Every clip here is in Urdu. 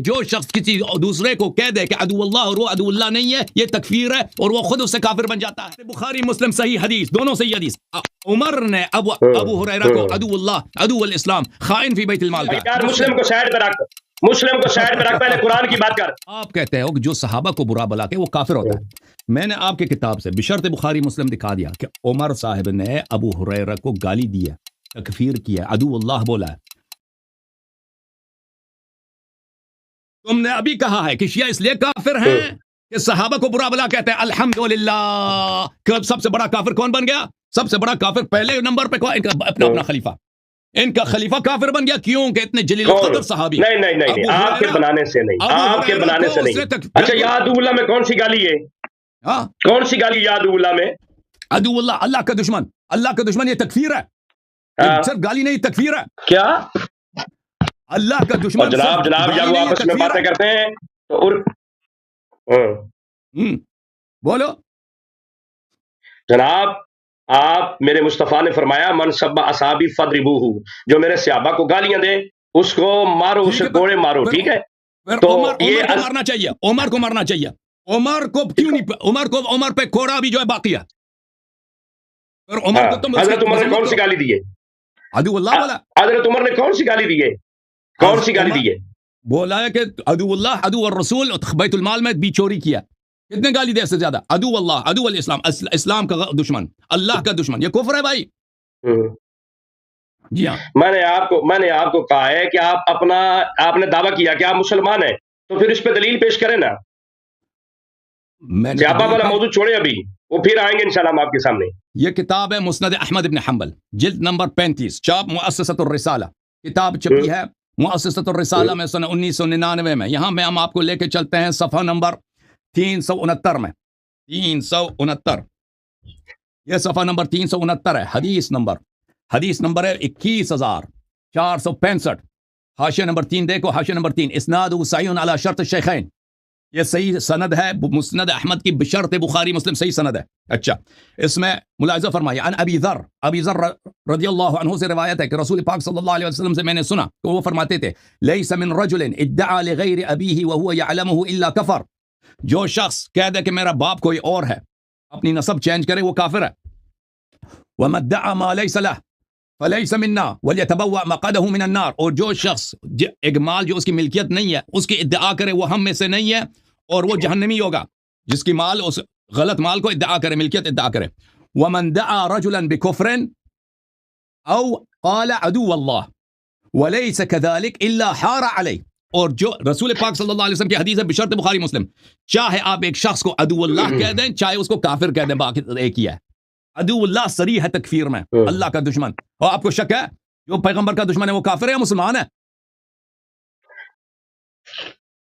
جو شخص کسی دوسرے کو کہہ دے کہ عدو اللہ اور وہ عدو اللہ نہیں ہے یہ تکفیر ہے اور وہ خود اس سے کافر بن جاتا ہے. بخاری مسلم صحیح حدیث, دونوں صحیح حدیث. عمر نے ابو ہریرہ کو عدو اللہ عدو الاسلام خائن فی بیت المال کہا. یار مسلم کو سائڈ پہ رکھ, مسلم کو سائڈ پہ رکھ, پہلے قرآن کی بات کر. آپ کہتے ہو کہ جو صحابہ کو برا بلا کے وہ کافر ہوتا ہے. میں نے آپ کی کتاب سے بشرط بخاری مسلم دکھا دیا کہ عمر صاحب نے ابو ہریرہ کو گالی دی ہے, تکفیر کیا, عدو اللہ بولا ہے. تم نے ابھی کہا ہے کہ شیعہ اس لیے کافر ہیں کہ صحابہ کو برا بلا کہتے ہیں. الحمدللہ. سب سے بڑا کافر کون بن گیا؟ سب سے بڑا کافر پہلے نمبر پہ ان کا اپنا خلیفہ, ان کا خلیفہ کافر بن گیا. کیوں کہ اتنے جلیل القدر صحابی. نہیں آپ کے بنانے سے نہیں, آپ کے بنانے سے نہیں. اچھا یا عدو اللہ میں کون سی گالی ہے؟ کون سی گالی یا عدو اللہ میں؟ عدو اللہ اللہ کا دشمن, اللہ کا دشمن, یہ تکفیر ہے. صرف گالی نہیں, تکفیر ہے. کیا اللہ کا دشمن؟ جناب جب وہ آپس میں باتیں کرتے ہیں تو بولو جناب. آپ میرے مصطفیٰ نے فرمایا من سب اصحابی فضربوہ, جو میرے صحابہ کو گالیاں دے اس کو مارو, اسے کوڑے مارو. ٹھیک ہے, تو یہ مارنا چاہیے, عمر کو مارنا چاہیے. عمر کو کیوں نہیں, عمر پہ کوڑا بھی جو ہے باقی ہے. حضرت عمر نے کون سی گالی دی ہے؟ عدو اللہ بولا. حضرت عمر نے کون سی گالی دی ہے؟ کون سی گالی دی ہے؟ بولا ہے کہ عدو اللہ عدو الرسول, بیت المال میں بھی چوری کیا. کتنے گالی دے سے زیادہ؟ عدو اللہ عدو الاسلام, اسلام کا دشمن, اللہ کا دشمن. یہ کفر ہے بھائی. جی ہاں, میں نے آپ کو کہا ہے کہ آپ نے دعویٰ کیا کہ آپ مسلمان ہیں, تو پھر اس پہ دلیل پیش کریں نا. صحابہ والا موضوع چھوڑیں ابھی, وہ پھر آئیں گے انشاءاللہ ہم آپ کے سامنے. یہ کتاب ہے مسند احمد بن حنبل, جلد نمبر 35, چاپ مؤسسۃ الرسالہ. کتاب چھپی ہے مؤسسۃ الرسالہ میں سن 1999 میں. یہاں میں ہم آپ کو لے کے چلتے ہیں صفحہ نمبر 369 میں. 369, یہ صفحہ نمبر 369 ہے. حدیث نمبر ہے 21465. حاشیہ نمبر 3 دیکھو, حاشیہ نمبر 3, اسناد صحیح علی شرط الشیخین. یہ صحیح سند ہے مسند احمد کی بشرط بخاری مسلم, صحیح سند ہے. اچھا, اس میں ملاحظہ فرمائیے. عن ابی ذر رضی اللہ عنہ سے روایت ہے کہ رسول پاک صلی اللہ علیہ وسلم سے میں نے سنا کہ وہ فرماتے تھے لیس من رجل ادعا لغیر ابیہ وهو يعلمه الا کفر. جو شخص کہہ دے کہ میرا باپ کوئی اور ہے, اپنی نسب چینج کرے, وہ کافر ہے. ومن ادعا ما ليس له فليس منا وليتبوأ مقعده من النار. اور جو شخص ایک مال جو اس کی ملکیت نہیں ہے اس کی ادعا کرے وہ ہم میں سے نہیں ہے اور وہ جہنمی ہوگا. جس کی مال اس غلط مال کو ادعا کرے, ملکیت ادعا کرے. ومن دعا رجلا بكفر او قال عدو الله وليس كذلك الا حار عليه. اور جو رسول پاک صلی اللہ علیہ وسلم کی حدیث ہے بشرط بخاری مسلم, چاہے آپ ایک شخص کو عدو اللہ کہہ دیں چاہے اس کو کافر کہہ دیں, باقی ایک ہی ہے. عدو اللہ صریح ہے تکفیر میں, اللہ کا دشمن. اور آپ کو شک ہے جو پیغمبر کا دشمن ہے وہ کافر ہے یا مسلمان ہے؟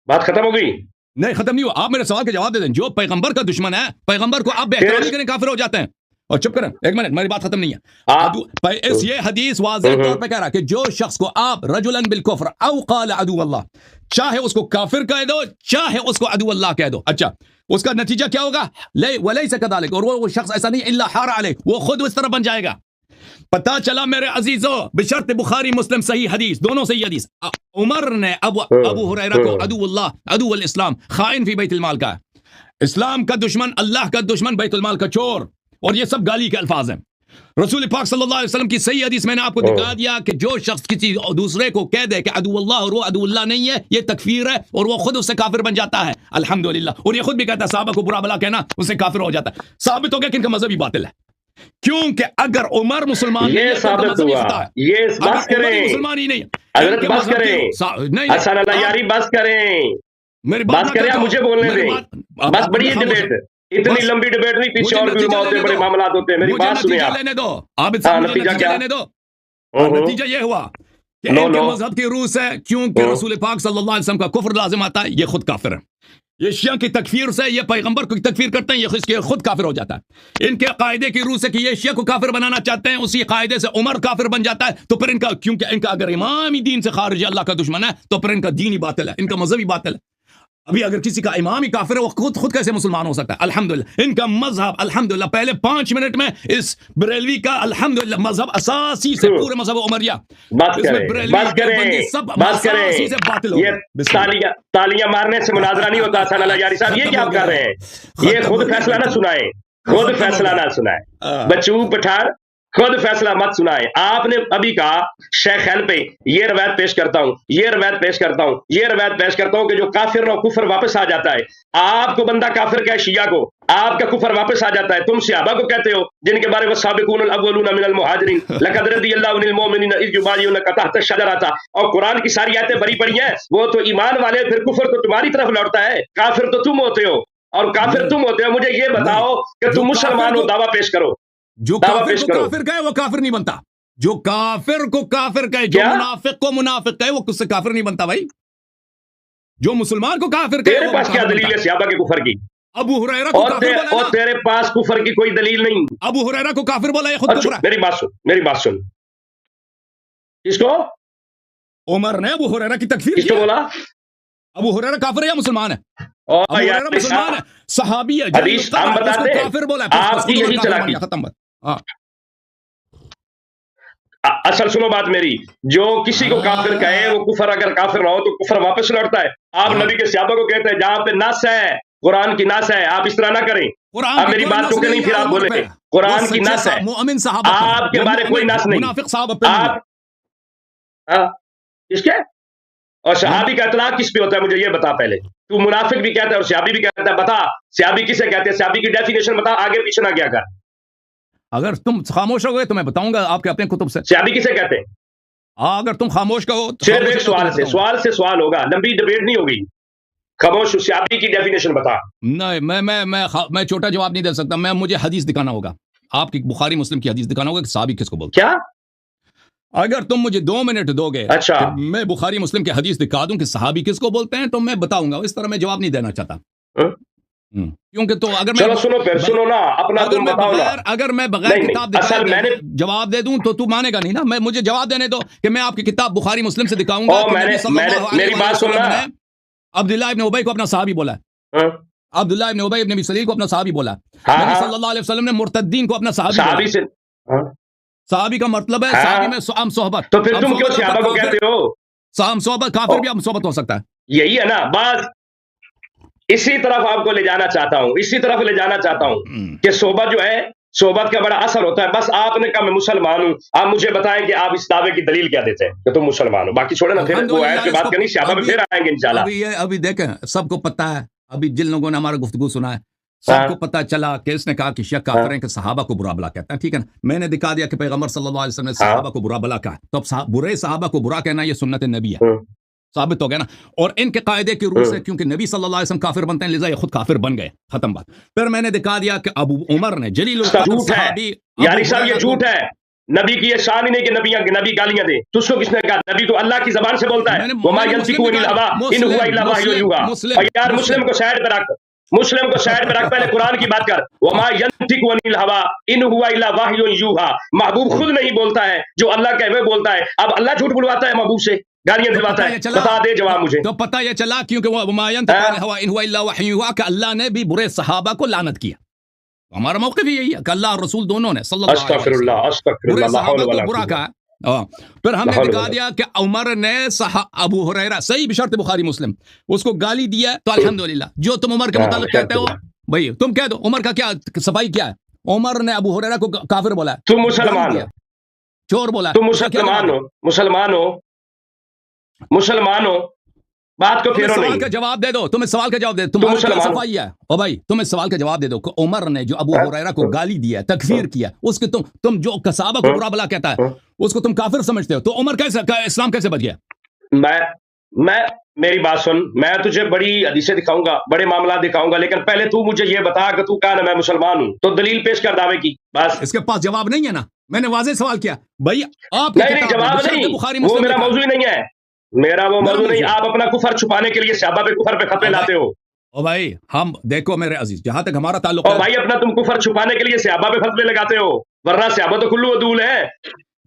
بات ختم ہو گئی؟ نہیں ختم نہیں ہوا. آپ میرے سوال کا جواب دے دیں. جو پیغمبر کا دشمن ہے, پیغمبر کو آپ بے احترامی کریں کافر ہو جاتے ہیں. اور چپ کریں, ایک منٹ, میری بات ختم نہیں ہے. یہ حدیث واضح طور پہ کہہ رہا کہ جو شخص کو آپ رجلن بالکفر او قال عدو اللہ, چاہے اس کو کافر کہہ دو چاہے اس کو عدو اللہ کہہ دو. اچھا, اس کا نتیجہ کیا ہوگا؟ ولیس کذالک, اور وہ شخص ایسا نہیں الا حار علیہ, وہ خود اس طرح بن جائے گا. پتا چلا میرے عزیزو, بشرط بخاری مسلم صحیح حدیث, دونوں صحیح حدیث. عمر نے ابو ہریرہ کو عدو اللہ عدو الاسلام خائن فی بیت المال کا, اسلام کا دشمن, اللہ کا دشمن, بیت المال کا چور. اور یہ سب گالی کے الفاظ ہیں. رسول پاک صلی اللہ علیہ وسلم کی صحیح حدیث میں نے آپ کو دکھا دیا کہ جو شخص کسی دوسرے کو کہہ دے کہ عدو اللہ اور وہ عدو اللہ نہیں ہے یہ تکفیر ہے اور وہ خود اس سے کافر بن جاتا ہے. الحمدللہ. اور یہ خود بھی کہتا ہے صحابہ کو برا بلا کہنا اس سے کافر ہو جاتا ہے. ثابت ہو گیا کہ ان کا مذہب ہی باطل ہے. کیونکہ اگر عمر مسلمان یہ ثابت ہوا, یہ بس کریں مسلمان ہی نہیں, حضرت بس کریں, حسن اللہ یاری بس کریں, میری بات کریں, مجھے بولنے دیں. بس بڑی ہے ڈیبیٹ, اتنی لمبی ڈیبیٹ نہیں, پیچھے اور بھی ہوتے ہیں, بڑے معاملات ہوتے ہیں. میری بات سنیں آپ. لینے دو, آپ نتیجہ کیا لینے دو. نتیجہ یہ ہوا کہ ان کے مذہب کی روح سے, کیونکہ رسول پاک صلی اللہ علیہ وسلم کا کفر لازم آتا ہے, یہ خود کافر ہے. یہ شیعہ کی تکفیر سے یہ پیغمبر کو تکفیر کرتے ہیں, یہ خود کافر ہو جاتا ہے. ان کے قاعدے کی روح سے کہ یہ شیعہ کو کافر بنانا چاہتے ہیں, اسی قاعدے سے عمر کافر بن جاتا ہے. تو پھر ان کا, کیونکہ ان کا اگر امام ہی دین سے خارج ہے, اللہ کا دشمن ہے, تو پھر ان کا دین ہی باطل ہے, ان کا مذہب ہی باطل ہے. ابھی اگر کسی کا امام ہی کافر ہے وہ خود کیسے مسلمان ہو سکتا ہے؟ الحمدللہ ان کا مذہب الحمدللہ پہلے 5 منٹ میں اس بریلوی کا الحمدللہ مذہب اساسی سے پورے مذہب عمریہ بس کریں سب بس کریں اساسی سے باطل ہو گئے. یہ تالیاں مارنے سے مناظرہ نہیں ہوتا حسن الجاری صاحب. یہ کیا کر رہے ہیں؟ یہ خود فیصلہ نہ سنائیں، خود فیصلہ نہ سنائیں، بچوں پٹھان خود فیصلہ مت سنائیں. آپ نے ابھی کہا شیخین پہ یہ روایت پیش کرتا ہوں، یہ روایت پیش کرتا ہوں، یہ روایت پیش کرتا ہوں کہ جو کافر نہ کفر واپس آ جاتا ہے. آپ کو بندہ کافر کہے شیعہ کو، آپ کا کفر واپس آ جاتا ہے. تم صحابہ کو کہتے ہو جن کے بارے میں سابقون الاولون من المہاجرین لقد رضی اللہ عن المؤمنین اذ یبایعونک تحت الشجرہ تھا. اور قرآن کی ساری آیتیں بری پڑی ہیں. وہ تو ایمان والے، پھر کفر تو تمہاری طرف لوٹتا ہے. کافر تو تم ہوتے ہو، اور کافر تم ہوتے ہو. مجھے یہ بتاؤ کہ تم مسلمان ہو، دعویٰ پیش کرو. جو کافر کو کافر کہے وہ کافر نہیں بنتا. جو کافر کو کافر کہے، جو منافق کو منافق کہے وہ کس سے کافر نہیں بنتا بھائی. جو مسلمان کو کافر کہے تیرے پاس کیا دلیل ہے صحابہ کے کفر کی؟ ابو ہریرہ کو کافر بولا اور تیرے پاس کفر کی کوئی دلیل نہیں. ابو ہریرہ کو کافر بولا، یہ خود کفر ہے. میری بات سن. کس کو؟ عمر نے ابو ہریرہ کی تکفیر کس کو بولا؟ ابو ہریرہ کافر ہے یا مسلمان ہے؟ ابو ہریرہ مسلمان ہے، صحابی ہے. حدیث ہم بتاتے ہیں، کافر بولا آپ کی یہی چلاکی. ختم. اصل سنو بات میری، جو کسی کو کافر کہے وہ کفر، اگر کافر نہ ہو تو کفر واپس لوٹتا ہے. آپ نبی کے صحابہ کو کہتے ہیں جہاں پہ نص ہے، قرآن کی نص ہے، آپ اس طرح نہ کریں. آپ میری بات کو کہ نہیں، پھر آپ بولیں قرآن کی نص ہے، مومن صحابہ آپ کے بارے کوئی نص نہیں. منافق صحابہ آپ کس کے؟ اور صحابی کا اطلاق کس پہ ہوتا ہے مجھے یہ بتا پہلے. تو منافق بھی کہتا ہے اور صحابی بھی کہتا ہے. بتا صحابی کسے کہتے ہیں؟ صحابی کی ڈیفینیشن بتا، آگے پیچھے نہ کیا کر. اگر تم خاموش ہو گئے تو میں بتاؤں گا آپ کے اپنے کتب سے. صحابی کسے کہتے ہیں؟ اگر تم خاموش کہو تو صرف ایک سوال سے سوال ہوگا، لمبی ڈیبیٹ نہیں ہوگی. خاموش صحابی کی ڈیفینیشن بتا. نہیں، میں چھوٹا جواب نہیں دے سکتا. مجھے حدیث دکھانا ہوگا، آپ کی بخاری مسلم کی حدیث دکھانا ہوگا کہ صحابی کس کو بولتے ہیں. کیا؟ اگر تم مجھے 2 منٹ دو گے اچھا میں بخاری مسلم کی حدیث دکھا دوں کہ صحابی کس کو بولتے ہیں تو میں بتاؤں گا. اس طرح میں جواب نہیں دینا چاہتا. کیونکہ تو اگر چلو سنو نا اپنا تم بتاؤ نا. اگر میں بغیر کتاب دکھائے جواب دے دوں تو مانے گا نہیں نا. مجھے جواب دینے دو کہ میں آپ کی کتاب بخاری مسلم سے دکھاؤں گا. میری بات سننا. عبداللہ ابن ابی کو اپنا صحابی بولا ہے. عبداللہ ابن ابی ابن ابی سلول کو اپنا صحابی بولا. نبی صلی اللہ علیہ وسلم نے مرتدین کو اپنا صحابی سے. صحابی کا مطلب ہے صحابی میں عام صحبت. تو پھر تم کیوں صحابہ کو کہتے ہو؟ عام صحبت، کافر بھی عام صحبت ہو سکتا ہے. یہی ہے نا بات. اسی طرف آپ کو لے جانا چاہتا ہوں کہ صحبت جو ہے، صحبت کا بڑا اثر ہوتا ہے. بس آپ نے کہا میں مسلمان ہوں، آپ مجھے بتائیں کہ آپ اس دعوے کی دلیل کیا دیتے ہیں کہ تم مسلمان ہو. باقی چھوڑے نا، پھر وہ آیت کی بات کرنی صحابہ میں پھر آئیں گے انشاءاللہ. ابھی دیکھیں سب کو پتا ہے، ابھی جن لوگوں نے ہمارا گفتگو سنا ہے سب کو پتا چلا کہ اس نے کہا کہ شیعہ کافر ہیں، کہ صحابہ کو برا بلا کہتا ہے. ٹھیک ہے نا، میں نے دکھا دیا کہ پیغمبر صلی اللہ علیہ وسلم نے صحابہ کو برا بلا کہا. تو اب برے صحابہ کو برا کہنا یہ سنت نبی ہے، ثابت ہو گیا نا. اور ان کے قاعدے کی روح سے کیونکہ نبی صلی اللہ علیہ وسلم کافر بنتے ہیں لذا یہ خود کافر بن گئے. ختم بات. پھر میں نے دکھا دیا کہ ابو عمر نے جلیل القدر صحابی، یاری صاحب یہ جھوٹ ہے. نبی کی یہ شان ہی نہیں کہ نبی گالیاں دے. تو اس کو کس نے کہا؟ نبی تو اللہ کی زبان سے بولتا ہے. وما ينطق عن الهوى ان هو الا وحی یوحى. یار مسلم کو سائیڈ پہ رکھ، مسلم کو سائیڈ پہ رکھ، پہلے قرآن کی بات کر. وما ينطق عن الهوى ان هو الا وحی یوحى. محبوب خود نہیں بولتا ہے، جو اللہ کہے وہ بولتا ہے. اب اللہ جھوٹ بلواتا ہے محبوب سے، گالیاں دلواتا ہے. بتا دے جواب مجھے. تو پتہ یہ چلا کیونکہ وما ينطق عن الهوى ان هو الا وحی یوحى کہ اللہ نے بھی برے صحابہ کو لعنت کیا. ہمارا موقف یہی ہے کہ اللہ اور رسول دونوں نے صلی اللہ علیہ وسلم برے صحابہ کو برا کہا. پھر ہم نے دکھا دیا کہ عمر نے ابو ہریرہ صحیح بشرط بخاری مسلم اس کو گالی دیا. تو الحمدللہ جو تم عمر کے متعلق کہتے ہو بھائی تم کہہ دو عمر کا کیا صفائی کیا ہے. عمر نے ابو ہریرہ کو کافر بولا، تم مسلمان ہو، چور بولا، تم مسلمان ہو. بات کو پھیرو نہیں. سوال کا جواب دے دو. تمہیں سوال کا جواب دے. تمہاری کیا صفائی ہے او بھائی؟ تمہیں سوال کا جواب دے دو کہ عمر نے جو ابو ہریرہ کو گالی دیا، تکفیر کیا، اس کے تم جو صحابہ کو برا بلا کہتا ہے اس کو تم کافر سمجھتے ہو. تو عمر کیسے اسلام کیسے بچ گیا؟ میں میری بات سن، میں تجھے بڑی حدیثیں دکھاؤں گا، بڑے معاملات دکھاؤں گا، لیکن پہلے تو مجھے یہ بتا کہ تو کہا نا میں مسلمان ہوں، تو دلیل پیش کر دعوے کی. بس اس کے پاس جواب نہیں ہے نا. میں نے واضح سوال کیا بھائی. آپ نہیں جواب نہیں، وہ میرا موضوع ہی نہیں ہے. میرا وہ موضوع نہیں. آپ اپنا کفر چھپانے کے لیے صحابہ پہ کفر پہ فتوے لاتے ہو. او بھائی ہم دیکھو میرے عزیز، جہاں تک ہمارا تعلق ہے بھائی اپنا تم کفر چھپانے کے لیے صحابہ پہ فتوے لگاتے ہو، ورنہ صحابہ تو کلو عدول ہے.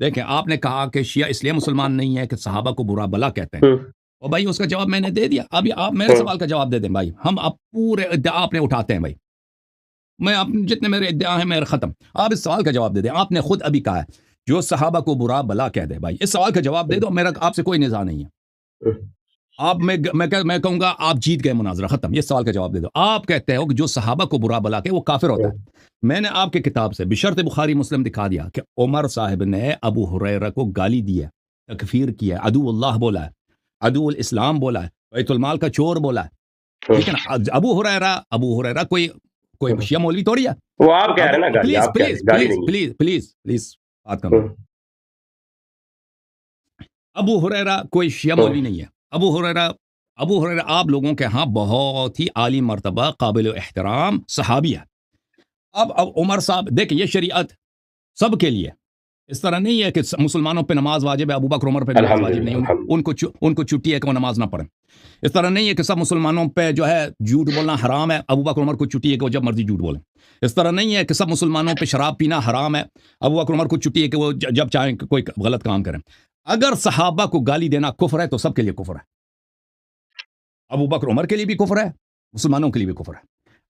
دیکھیں آپ نے کہا کہ شیعہ اس لیے مسلمان نہیں ہے کہ صحابہ کو برا بلا کہتے ہیں. اور بھائی اس کا جواب میں نے دے دیا. ابھی آپ میرے سوال کا جواب دے دیں بھائی. ہم اب پورے ادعا اپنے اٹھاتے ہیں بھائی. میں آپ جتنے میرے ادعا ہیں میرے ختم. آپ اس سوال کا جواب دے دیں. آپ نے خود ابھی کہا ہے جو صحابہ کو برا بلا کہہ دے بھائی. اس سوال کا جواب دے دو. میرا آپ سے کوئی نزاع نہیں ہے. آپ میں کہوں گا آپ جیت گئے مناظرہ ختم. یہ سوال کا جواب دے دو. آپ کہتے ہو کہ جو صحابہ کو برا بلا کے وہ کافر ہوتا ہے. میں نے آپ کی کتاب سے بشرط بخاری مسلم دکھا دیا کہ عمر صاحب نے ابو ہریرہ کو گالی دی ہے, تکفیر کیا ہے, عدو اللہ بولا ہے, عدو الاسلام بولا ہے, بیت المال کا چور بولا ہے. ٹھیک ہے نا. ابو ہریرہ کوئی شیعہ مولوی تھوڑی ہے. وہ آپ کہہ رہے ہیں نا گالی, آپ کہہ رہے ہیں گالی نہیں. پلیز بات کرو. ابو ہریرہ کوئی شیعہ مولوی نہیں ہے. ابو ہریرہ آپ لوگوں کے ہاں بہت ہی عالی مرتبہ قابل احترام صحابی ہے. اب عمر صاحب دیکھیں یہ شریعت سب کے لیے. اس طرح نہیں ہے کہ مسلمانوں پہ نماز واجب ہے, ابو بکر عمر پہ نماز واجب نہیں, ان کو چھٹی ہے کہ وہ نماز نہ پڑھیں. اس طرح نہیں ہے کہ سب مسلمانوں پہ جو ہے جھوٹ بولنا حرام ہے, ابو بکر عمر کو چھٹی ہے کہ وہ جب مرضی جھوٹ بولیں. اس طرح نہیں ہے کہ سب مسلمانوں پہ شراب پینا حرام ہے, ابو بکر عمر کو چھٹی ہے کہ وہ جب چاہیں کوئی غلط کام کریں. اگر صحابہ کو گالی دینا کفر ہے تو سب کے لیے کفر ہے. ابو بکر عمر کے لیے بھی کفر ہے, مسلمانوں کے لیے بھی کفر ہے.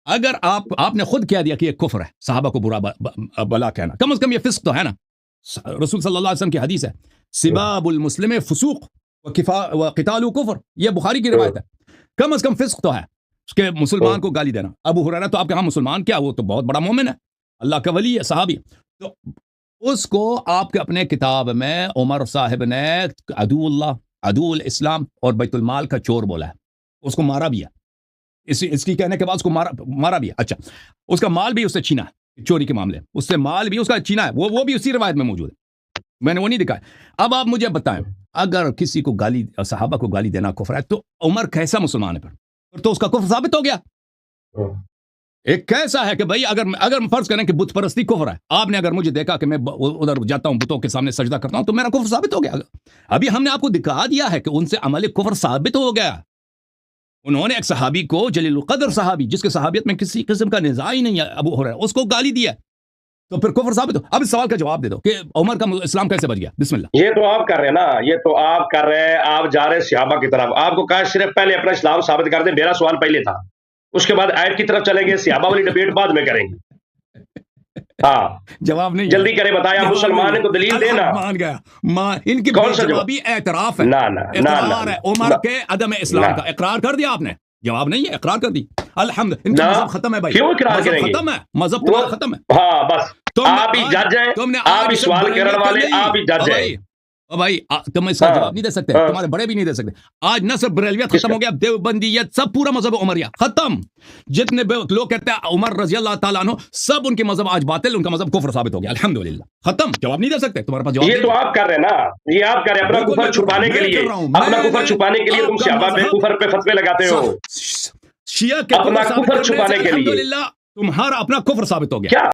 اگر آپ نے خود کہہ دیا کہ یہ کفر ہے صحابہ کو برا بلا کہنا, کم از کم یہ فسق تو ہے نا. رسول صلی اللہ علیہ وسلم کی حدیث ہے سباب المسلم فسوق وقتال کفر, یہ بخاری کی روایت ہے. کم از کم فسق تو ہے اس کے مسلمان کو گالی دینا. ابو ہریرہ تو آپ کے ہاں مسلمان کیا, وہ تو بہت بڑا مومن ہے, اللہ کا ولی ہے, صحابی. تو اس کو آپ کے اپنے کتاب میں عمر صاحب نے عدو اللہ, عدو الاسلام اور بیت المال کا چور بولا ہے. اس کو مارا بھی ہے. اس کی کہنے کے بعد اس کو مارا بھی ہے. اچھا, اس کا مال بھی اس سے چھینا ہے, چوری کے معاملے اس سے مال بھی اس کا چھینا ہے. وہ بھی اسی روایت میں موجود ہے, میں نے وہ نہیں دکھایا. اب آپ مجھے بتائیں اگر کسی کو گالی, صحابہ کو گالی دینا کفر ہے تو عمر کیسا مسلمان ہے پھر؟ تو اس کا کفر ثابت ہو گیا. ایک کیسا ہے کہ بھائی اگر فرض کریں کہ بت پرستی کفر ہے, آپ نے اگر مجھے دیکھا کہ میں ادھر جاتا ہوں بتوں کے سامنے سجدہ کرتا ہوں تو میرا کفر ثابت ہو گیا. ابھی ہم نے آپ کو دکھا دیا ہے کہ ان سے عمل کفر ثابت ہو گیا. انہوں نے ایک صحابی کو, جلیل القدر صحابی جس کے صحابیت میں کسی قسم کا نزاع ہی نہیں ہے, ابو ہریرہ, اس کو گالی دیا, تو پھر کفر ثابت ہو. اب اس سوال کا جواب دے دو کہ عمر کا اسلام کیسے بچ گیا. بسم اللہ. یہ تو آپ کر رہے ہیں نا, یہ تو آپ کر رہے ہیں, آپ جا رہے ہیں صحابہ کی طرف. آپ کو کہا صرف پہلے اپنا اسلام ثابت کر دیں, میرا سوال پہلے تھا, اس کے بعد آیت کی طرف چلیں گے, صحابہ والی ڈبیٹ بعد میں کریں گے. ہاں جواب نہیں, جلدی کرے, بتایا مسلمان کو دلیل دینا. مان گیا, ان کی کون سا جوابی اعتراف ہے, اقرار ہے عمر کے عدم اسلام کا. اقرار کر دیا آپ نے, جواب نہیں ہے, اقرار کر دی. الحمد, ان کا مذہب ختم ہے بھائی. کیوں اقرار کریں گے؟ ختم ہے مذہب تمہارا, ختم ہے. ہاں بس, آپ ہی جج ہیں, آپ ہی سوال کرنے والے, آپ ہی جج ہیں. بھائی تم اس کا جواب نہیں دے سکتے, تمہارے بڑے بھی نہیں دے سکتے. آج نہ صرف بریلویت ختم ہو گیا, دیوبندیت, سب پورا مذہب عمریہ ختم. جتنے لوگ کہتے ہیں عمر رضی اللہ تعالیٰ عنہ, سب ان کے مذہب آج باطل, ان کا مذہب کفر ثابت ہو گیا. الحمدللہ ختم. جواب نہیں دے سکتے, تمہارے پاس جواب. یہ تو آپ کر رہے ہیں نا, یہ آپ کر رہے ہیں اپنا کفر چھپانے کے لیے, اپنا کفر چھپانے کے لیے تم صحابہ پہ کفر پہ فتوے لگاتے ہو. شیعہ کے اپنا کفر چھپانے کے لیے الحمدللہ تمہارا اپنا کفر ثابت ہو گیا. کیا